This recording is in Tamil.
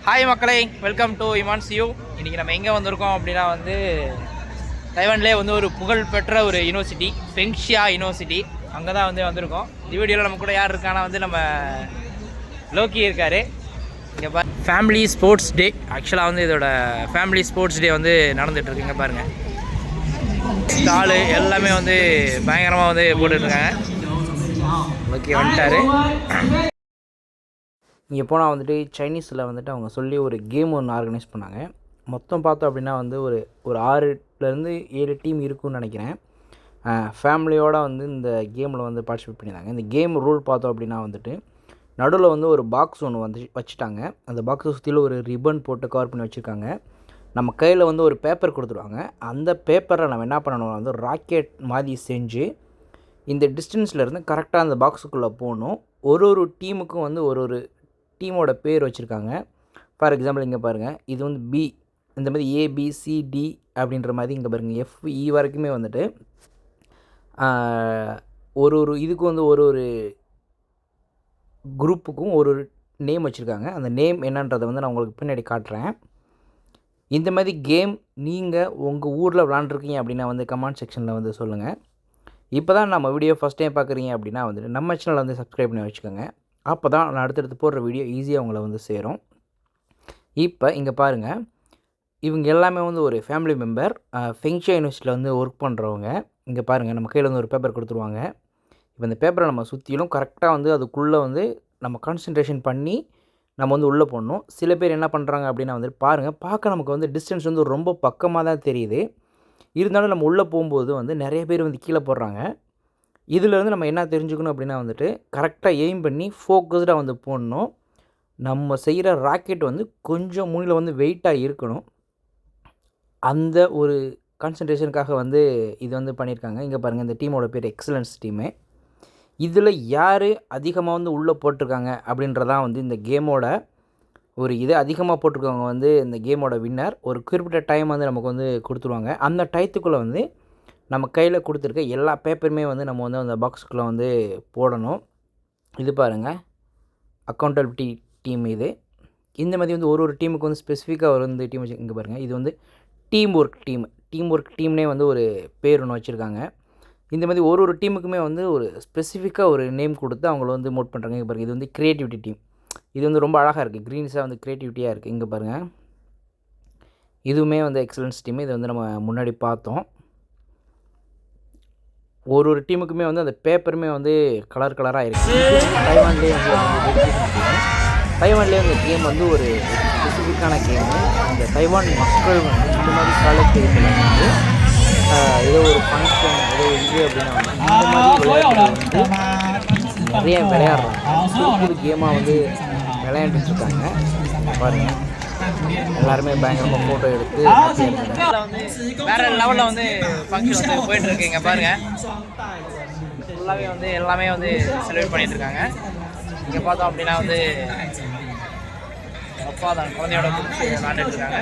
ஹாய் மக்களே, வெல்கம் டு இமான்ஸ் யூ. இன்றைக்கி நம்ம எங்கே வந்திருக்கோம் அப்படின்னா தைவான்லேயே ஒரு புகழ்பெற்ற ஒரு யூனிவர்சிட்டி, ஃபெங்ஷியா யூனிவர்சிட்டி. அங்கே தான் வந்திருக்கோம். இந்த வீடியோவில் நம்ம கூட யார் இருக்கானா நம்ம லோக்கி இருக்கார். இங்கே ஃபேமிலி ஸ்போர்ட்ஸ் டே. ஆக்சுவலாக இதோட ஃபேமிலி ஸ்போர்ட்ஸ் டே நடந்துகிட்ருக்கு. இங்கே பாருங்கள், ஸ்டாலு எல்லாமே பயங்கரமாக போட்டுட்ருக்காங்க. லோக்கி வந்துட்டார். இங்கே போனால் சைனீஸில் அவங்க சொல்லி ஒரு கேம் ஒன்று ஆர்கனைஸ் பண்ணாங்க. மொத்தம் பார்த்தோம் அப்படின்னா ஒரு 6லேருந்து 7 டீம் இருக்குதுன்னு நினைக்கிறேன். ஃபேமிலியோடு இந்த கேமில் பார்ட்டிசிபேட் பண்ணியிருந்தாங்க. இந்த கேம் ரூல் பார்த்தோம் அப்படின்னா நடுவில் ஒரு பாக்ஸ் ஒன்று வச்சுட்டாங்க. அந்த பாக்ஸை சுற்றிலும் ஒரு ரிப்பன் போட்டு கவர் பண்ணி வச்சுருக்காங்க. நம்ம கையில் ஒரு பேப்பர் கொடுத்துருவாங்க. அந்த பேப்பரை நம்ம என்ன பண்ணணும், ராக்கெட் மாதிரி செஞ்சு இந்த டிஸ்டன்ஸ்லேருந்து கரெக்டாக அந்த பாக்ஸுக்குள்ளே போகணும். ஒரு டீமுக்கும் ஒரு டீமோட பேர் வச்சுருக்காங்க. ஃபார் எக்ஸாம்பிள் இங்கே பாருங்கள், இது பி, இந்த மாதிரி ஏபிசிடி அப்படின்ற மாதிரி இங்கே பாருங்கள், எஃப்இ வரைக்குமே இதுக்கு ஒரு குரூப்புக்கும் ஒரு நேம் வச்சுருக்காங்க. அந்த நேம் என்னன்றதை நான் உங்களுக்கு பின்னாடி காட்டுறேன். இந்த மாதிரி கேம் நீங்கள் உங்கள் ஊரில் விளாண்டுருக்கீங்க அப்படின்னா கமெண்ட் செக்ஷனில் சொல்லுங்கள். இப்போ தான் நம்ம வீடியோ ஃபஸ்ட் டைம் பார்க்குறீங்க அப்படின்னா நம்ம சேனலை சப்ஸ்கிரைப் பண்ணி வச்சுக்கோங்க. அப்போ தான் நான் அடுத்தடுத்து போடுற வீடியோ ஈஸியாக உங்களை சேரும். இப்போ இங்கே பாருங்கள், இவங்க எல்லாமே ஒரு ஃபேமிலி மெம்பர், ஃபெங்ஷியா யூனிவர்சிட்டியில் ஒர்க் பண்ணுறவங்க. இங்கே பாருங்கள், நம்ம கையில் ஒரு பேப்பர் கொடுத்துருவாங்க. இப்போ இந்த பேப்பரை நம்ம சுற்றிலும் கரெக்டாக அதுக்குள்ளே நம்ம கான்சன்ட்ரேஷன் பண்ணி நம்ம உள்ளே போடணும். சில பேர் என்ன பண்ணுறாங்க அப்படின்னா பாருங்கள், பார்க்க நமக்கு டிஸ்டன்ஸ் ரொம்ப பக்கமாக தான் தெரியுது. இருந்தாலும் நம்ம உள்ளே போகும்போது நிறைய பேர் கீழே போடுறாங்க. இதிலேருந்து நம்ம என்ன தெரிஞ்சுக்கணும் அப்படின்னா கரெக்டாக எய்ம் பண்ணி ஃபோக்கஸ்டாக போடணும். நம்ம செய்கிற ராக்கெட் கொஞ்சம் மூணில் வெயிட்டாக இருக்கணும். அந்த ஒரு கான்சன்ட்ரேஷனுக்காக இது பண்ணியிருக்காங்க. இங்கே பாருங்கள், இந்த டீமோட பேர் எக்ஸலன்ஸ் டீமு. இதில் யார் அதிகமாக உள்ளே போட்டிருக்காங்க அப்படின்றதான் இந்த கேமோட ஒரு இது. அதிகமாக போட்டிருக்கவங்க இந்த கேமோட வின்னர். ஒரு குறிப்பிட்ட டைம் நமக்கு கொடுத்துருவாங்க. அந்த டயத்துக்குள்ளே நம்ம கையில் கொடுத்துருக்க எல்லா பேப்பருமே நம்ம அந்த பாக்ஸுக்குள்ளே போடணும். இது பாருங்கள், அக்கௌண்டபிலிட்டி டீம் இது. இந்த மாதிரி ஒரு டீமுக்கு ஸ்பெசிஃபிக்காக டீம் வச்சு. இங்கே பாருங்கள், இது team work team. Team work டீம்னே ஒரு பேர் ஒன்று வச்சுருக்காங்க. இந்த மாதிரி ஒரு டீமுக்குமே ஒரு ஸ்பெசிஃபிக்காக ஒரு நேம் கொடுத்து அவங்கள மோட் பண்ணுறாங்க. இங்கே பாருங்கள், இது க்ரியேட்டிவிட்டி டீம். இது ரொம்ப அழகாக இருக்குது, க்ரீன்ஸாக க்ரியேட்டிவிட்டியாக இருக்குது. இங்கே பாருங்கள், இதுவுமே எக்ஸலன்ஸ் டீம். இது நம்ம முன்னாடி பார்த்தோம். ஒரு டீமுக்குமே அந்த பேப்பருமே கலர் கலராக இருக்குது. தைவான்லேயே அந்த கேம் ஒரு ஸ்பெசிஃபிக்கான கேமு. அந்த தைவான் மக்கள் இந்த மாதிரி காலேஜ் ஏதோ ஒரு ஃபங்க்ஷன் ஏதோ இது அப்படின்னா இந்த மாதிரி விளையாட்டு நிறைய விளையாடுறாங்க. புது கேமாக விளையாண்டுட்ருக்காங்க. பாருங்கள், எல்லாருமே பயங்கரமாக ஃபோட்டோ எடுத்து வேறு லெவலில் ஃபங்க்ஷன் போயிட்டுருக்கு. இங்கே பாருங்கள், ஃபுல்லாகவே எல்லாமே செலிப்ரேட் பண்ணிகிட்ருக்காங்க. இங்கே பார்த்தோம் அப்படின்னா அப்பா தான் குழந்தையோட விளாண்டுட்ருக்காங்க.